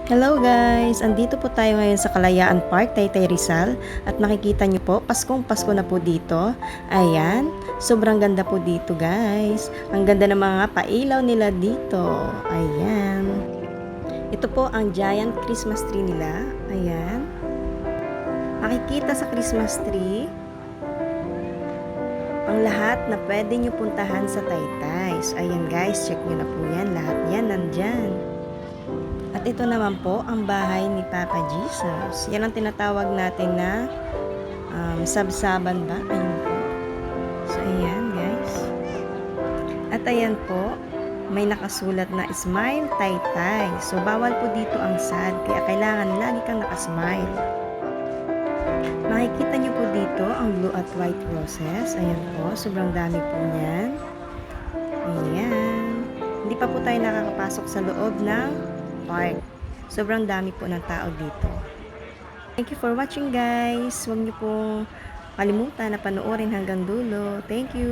Hello guys! Andito po tayo ngayon sa Kalayaan Park, Taytay Rizal. At makikita nyo po, Paskong Pasko na po dito. Ayan, sobrang ganda po dito guys. Ang ganda ng mga pailaw nila dito. Ayan. Ito po ang giant Christmas tree nila. Ayan. Makikita sa Christmas tree ang lahat na pwede nyo puntahan sa Taytay. So ayan guys, check nyo na po yan. Lahat yan nandyan. At ito naman po ang bahay ni Papa Jesus. Yan ang tinatawag natin na sabsaban ba? Ayun po. So, ayan guys. At ayan po, may nakasulat na Smile Taytay. So, bawal po dito ang sad. Kaya kailangan lagi kang nakasmile. Makikita nyo po dito ang blue at white roses. Ayan po, sobrang dami po niyan. Ayan. Hindi pa po tayo nakakapasok sa loob ng park. Sobrang dami po ng tao dito. Thank you for watching guys. Huwag niyo pong kalimutan na panoorin hanggang dulo. Thank you.